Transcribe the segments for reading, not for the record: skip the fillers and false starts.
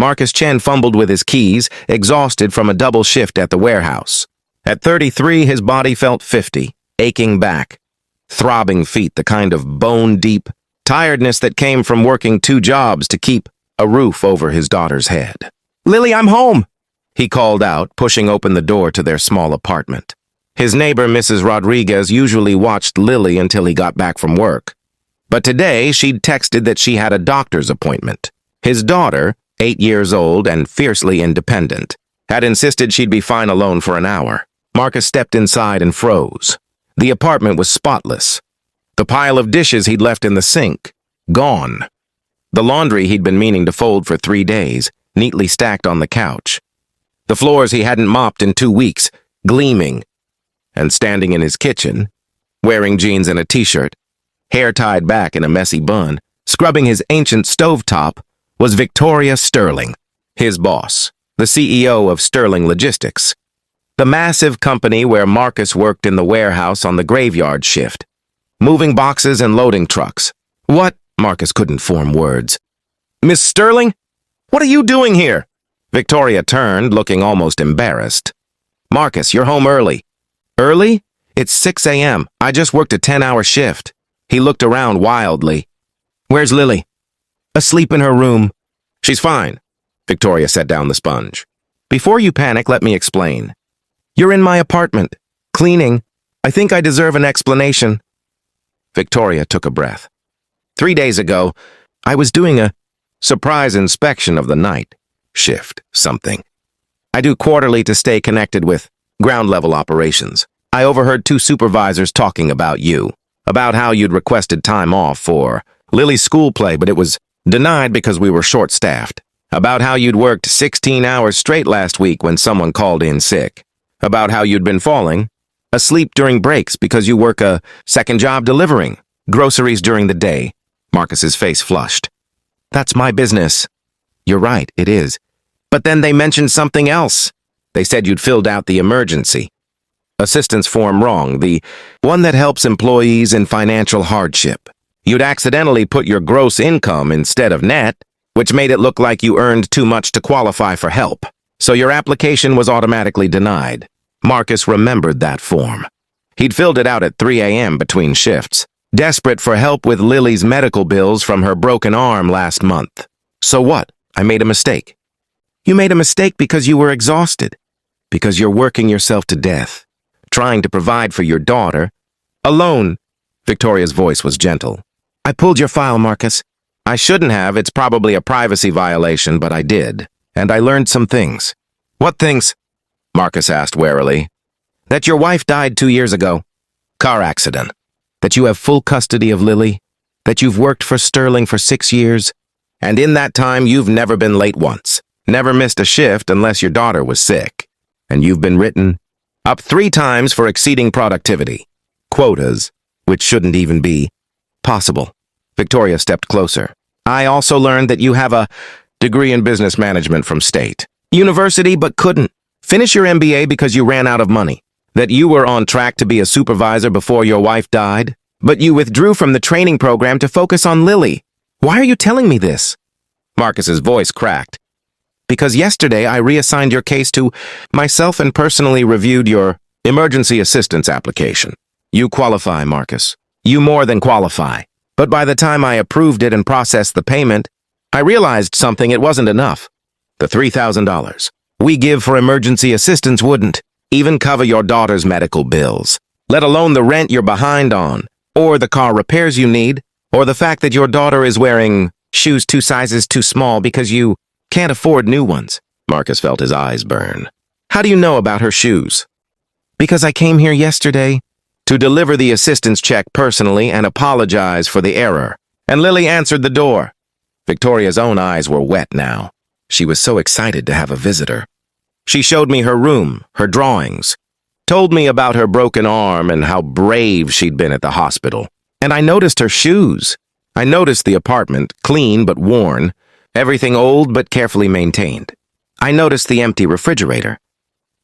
Marcus Chen fumbled with his keys, exhausted from a double shift at the warehouse. At 33, his body felt 50, aching back. Throbbing feet, the kind of bone-deep tiredness that came from working 2 jobs to keep a roof over his daughter's head. "Lily, I'm home!" he called out, pushing open the door to their small apartment. His neighbor, Mrs. Rodriguez, usually watched Lily until he got back from work. But today, she'd texted that she had a doctor's appointment. His daughter, 8 years old and fiercely independent, had insisted she'd be fine alone for an hour. Marcus stepped inside and froze. The apartment was spotless. The pile of dishes he'd left in the sink, gone. The laundry he'd been meaning to fold for 3 days, neatly stacked on the couch. The floors he hadn't mopped in 2 weeks, gleaming. And standing in his kitchen, wearing jeans and a t-shirt, hair tied back in a messy bun, scrubbing his ancient stovetop, was Victoria Sterling, his boss, the CEO of Sterling Logistics, the massive company where Marcus worked in the warehouse on the graveyard shift, moving boxes and loading trucks. "What?" Marcus couldn't form words. "Miss Sterling? What are you doing here?" Victoria turned, looking almost embarrassed. "Marcus, you're home early." "Early? It's 6 a.m. I just worked a 10-hour shift." He looked around wildly. "Where's Lily?" "Asleep in her room." "She's fine." Victoria set down the sponge. "Before you panic, let me explain. You're in my apartment, cleaning. I think I deserve an explanation." Victoria took a breath. 3 days ago, I was doing a surprise inspection of the night shift, something. I do quarterly to stay connected with ground-level operations. I overheard 2 supervisors talking about you, about how you'd requested time off for Lily's school play, but it was denied because we were short-staffed. About how you'd worked 16 hours straight last week when someone called in sick. About how you'd been falling asleep during breaks because you work a second job delivering groceries during the day. Marcus's face flushed. "That's my business." "You're right, it is. But then they mentioned something else. They said you'd filled out the emergency assistance form wrong, the one that helps employees in financial hardship. You'd accidentally put your gross income instead of net, which made it look like you earned too much to qualify for help. So your application was automatically denied." Marcus remembered that form. He'd filled it out at 3 a.m. between shifts, desperate for help with Lily's medical bills from her broken arm last month. "So what? I made a mistake." "You made a mistake because you were exhausted. Because you're working yourself to death, trying to provide for your daughter. Alone." Victoria's voice was gentle. "I pulled your file, Marcus. I shouldn't have. It's probably a privacy violation, but I did. And I learned some things." "What things?" Marcus asked warily. "That your wife died 2 years ago. Car accident. That you have full custody of Lily. That you've worked for Sterling for 6 years. And in that time, you've never been late once. Never missed a shift unless your daughter was sick. And you've been written up 3 times for exceeding productivity. Quotas, which shouldn't even be possible." Victoria stepped closer. "I also learned that you have a degree in business management from State University but couldn't finish your MBA because you ran out of money. That you were on track to be a supervisor before your wife died, but you withdrew from the training program to focus on Lily. Why are you telling me this?" Marcus's voice cracked. "Because yesterday I reassigned your case to myself and personally reviewed your emergency assistance application. You qualify, Marcus. You more than qualify. But by the time I approved it and processed the payment, I realized something. It wasn't enough. The $3,000 we give for emergency assistance wouldn't even cover your daughter's medical bills, let alone the rent you're behind on, or the car repairs you need, or the fact that your daughter is wearing shoes 2 sizes too small because you can't afford new ones." Marcus felt his eyes burn. "How do you know about her shoes?" "Because I came here yesterday to deliver the assistance check personally and apologize for the error. And Lily answered the door." Victoria's own eyes were wet now. She was so excited to have a visitor. "She showed me her room, her drawings, told me about her broken arm and how brave she'd been at the hospital. And I noticed her shoes. I noticed the apartment, clean but worn, everything old but carefully maintained. I noticed the empty refrigerator.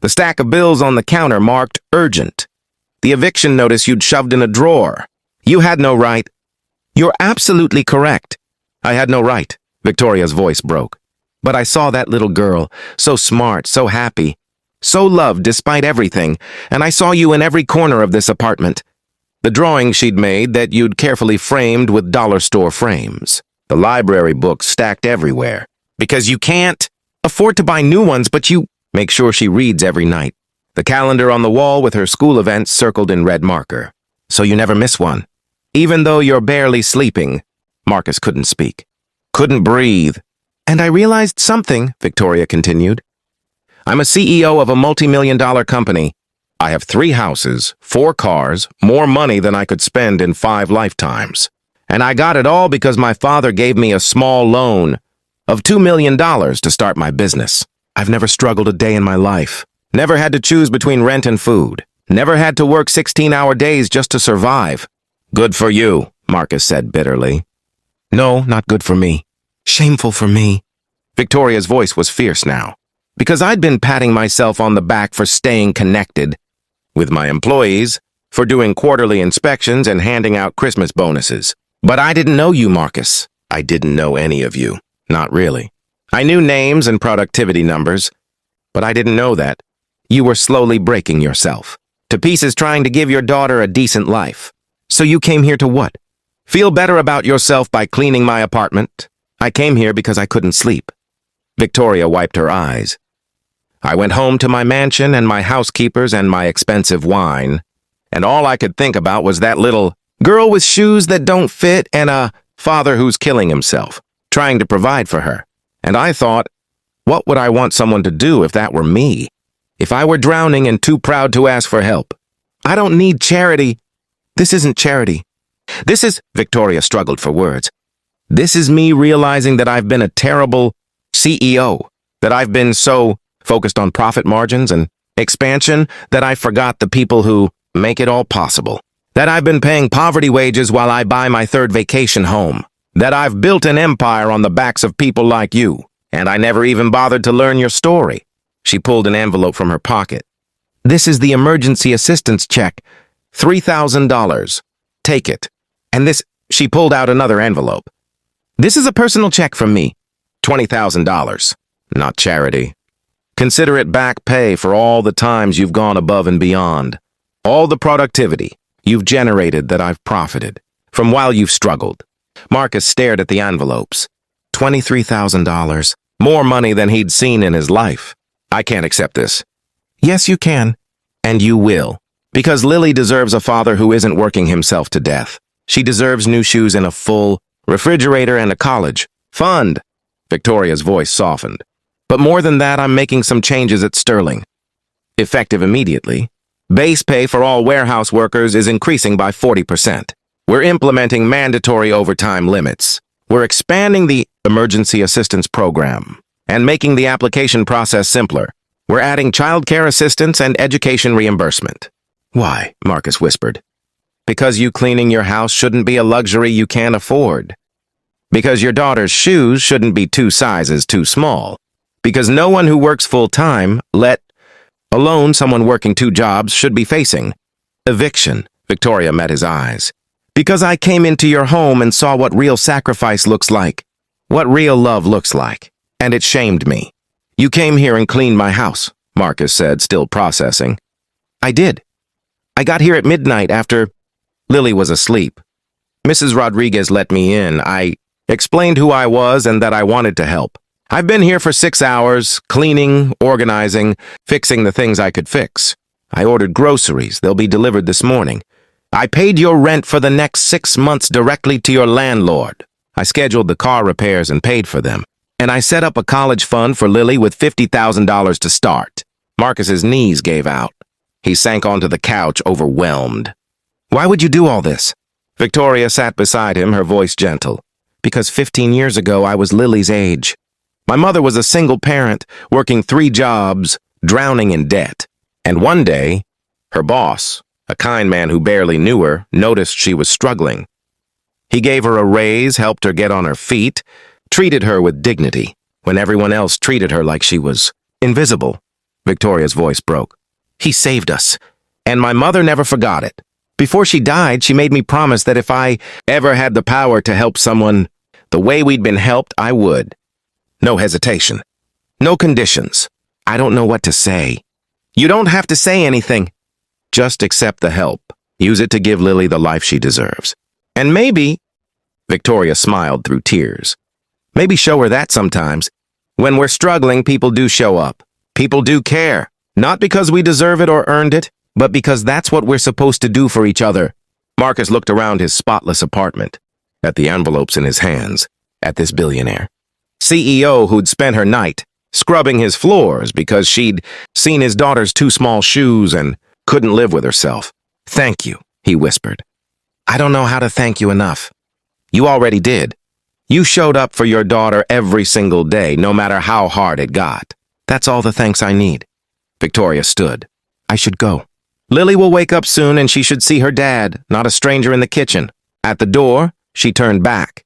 The stack of bills on the counter marked urgent. The eviction notice you'd shoved in a drawer. You had no right." "You're absolutely correct. I had no right." Victoria's voice broke. But I saw that little girl, so smart, so happy, so loved despite everything, and I saw you in every corner of this apartment. The drawing she'd made that you'd carefully framed with dollar store frames. The library books stacked everywhere. Because you can't afford to buy new ones, but you make sure she reads every night. The calendar on the wall with her school events circled in red marker. So you never miss one. Even though you're barely sleeping. Marcus couldn't speak. Couldn't breathe. And I realized something, Victoria continued. I'm a CEO of a multi-million-dollar company. I have 3 houses, 4 cars, more money than I could spend in 5 lifetimes. And I got it all because my father gave me a small loan of $2 million to start my business. I've never struggled a day in my life. Never had to choose between rent and food. Never had to work 16-hour days just to survive. Good for you, Marcus said bitterly. No, not good for me. Shameful for me. Victoria's voice was fierce now, because I'd been patting myself on the back for staying connected with my employees, for doing quarterly inspections and handing out Christmas bonuses. But I didn't know you, Marcus. I didn't know any of you. Not really. I knew names and productivity numbers, but I didn't know that you were slowly breaking yourself to pieces trying to give your daughter a decent life. So you came here to what? Feel better about yourself by cleaning my apartment? I came here because I couldn't sleep. Victoria wiped her eyes. I went home to my mansion and my housekeepers and my expensive wine, and all I could think about was that little girl with shoes that don't fit and a father who's killing himself, trying to provide for her. And I thought, what would I want someone to do if that were me? If I were drowning and too proud to ask for help? I don't need charity. This isn't charity. This is, Victoria struggled for words. This is me realizing that I've been a terrible CEO, that I've been so focused on profit margins and expansion that I forgot the people who make it all possible. That I've been paying poverty wages while I buy my 3rd vacation home. That I've built an empire on the backs of people like you, and I never even bothered to learn your story. She pulled an envelope from her pocket. This is the emergency assistance check. $3,000. Take it. And this, she pulled out another envelope. This is a personal check from me. $20,000. Not charity. Consider it back pay for all the times you've gone above and beyond. All the productivity you've generated that I've profited from while you've struggled. Marcus stared at the envelopes. $23,000. More money than he'd seen in his life. I can't accept this. Yes, you can. And you will. Because Lily deserves a father who isn't working himself to death. She deserves new shoes and a full refrigerator and a college fund. Victoria's voice softened. But more than that, I'm making some changes at Sterling. Effective immediately. Base pay for all warehouse workers is increasing by 40%. We're implementing mandatory overtime limits. We're expanding the emergency assistance program and making the application process simpler. We're adding childcare assistance and education reimbursement. Why? Marcus whispered. Because you cleaning your house shouldn't be a luxury you can't afford. Because your daughter's shoes shouldn't be 2 sizes too small. Because no one who works full-time, let alone someone working 2 jobs, should be facing eviction. Victoria met his eyes. Because I came into your home and saw what real sacrifice looks like, what real love looks like, and it shamed me. You came here and cleaned my house, Marcus said, still processing. I did. I got here at midnight after Lily was asleep. Mrs. Rodriguez let me in. I explained who I was and that I wanted to help. I've been here for 6 hours, cleaning, organizing, fixing the things I could fix. I ordered groceries. They'll be delivered this morning. I paid your rent for the next 6 months directly to your landlord. I scheduled the car repairs and paid for them. And I set up a college fund for Lily with $50,000 to start. Marcus's knees gave out. He sank onto the couch, overwhelmed. Why would you do all this? Victoria sat beside him, her voice gentle. Because 15 years ago, I was Lily's age. My mother was a single parent, working 3 jobs, drowning in debt. And one day, her boss, a kind man who barely knew her, noticed she was struggling. He gave her a raise, helped her get on her feet, treated her with dignity, when everyone else treated her like she was invisible. Victoria's voice broke. He saved us, and my mother never forgot it. Before she died, she made me promise that if I ever had the power to help someone the way we'd been helped, I would. No hesitation. No conditions. I don't know what to say. You don't have to say anything. Just accept the help. Use it to give Lily the life she deserves. And maybe, Victoria smiled through tears, maybe show her that sometimes. When we're struggling, people do show up. People do care. Not because we deserve it or earned it, but because that's what we're supposed to do for each other. Marcus looked around his spotless apartment, at the envelopes in his hands, at this billionaire. CEO who'd spent her night scrubbing his floors because she'd seen his daughter's too small shoes and couldn't live with herself. Thank you, he whispered. I don't know how to thank you enough. You already did. You showed up for your daughter every single day, no matter how hard it got. That's all the thanks I need. Victoria stood. I should go. Lily will wake up soon and she should see her dad, not a stranger in the kitchen. At the door, she turned back.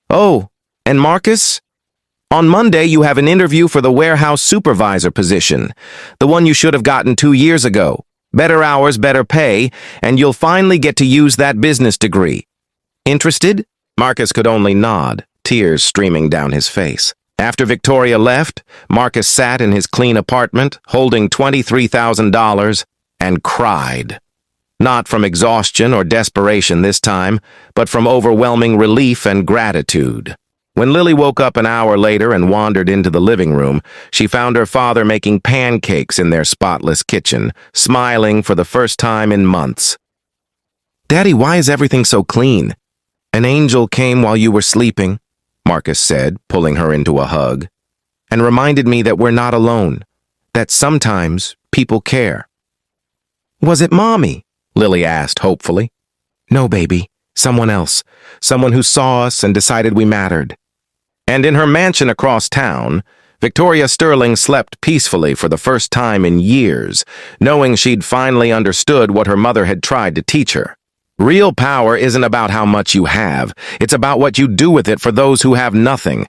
Oh, and Marcus? On Monday, you have an interview for the warehouse supervisor position, the one you should have gotten 2 years ago. Better hours, better pay, and you'll finally get to use that business degree. Interested? Marcus could only nod, tears streaming down his face. After Victoria left, Marcus sat in his clean apartment, holding $23,000, and cried. Not from exhaustion or desperation this time, but from overwhelming relief and gratitude. When Lily woke up an hour later and wandered into the living room, she found her father making pancakes in their spotless kitchen, smiling for the first time in months. Daddy, why is everything so clean? An angel came while you were sleeping, Marcus said, pulling her into a hug, and reminded me that we're not alone, that sometimes people care. Was it Mommy? Lily asked hopefully. No, baby, someone else, someone who saw us and decided we mattered. And in her mansion across town, Victoria Sterling slept peacefully for the first time in years, knowing she'd finally understood what her mother had tried to teach her. Real power isn't about how much you have, it's about what you do with it for those who have nothing.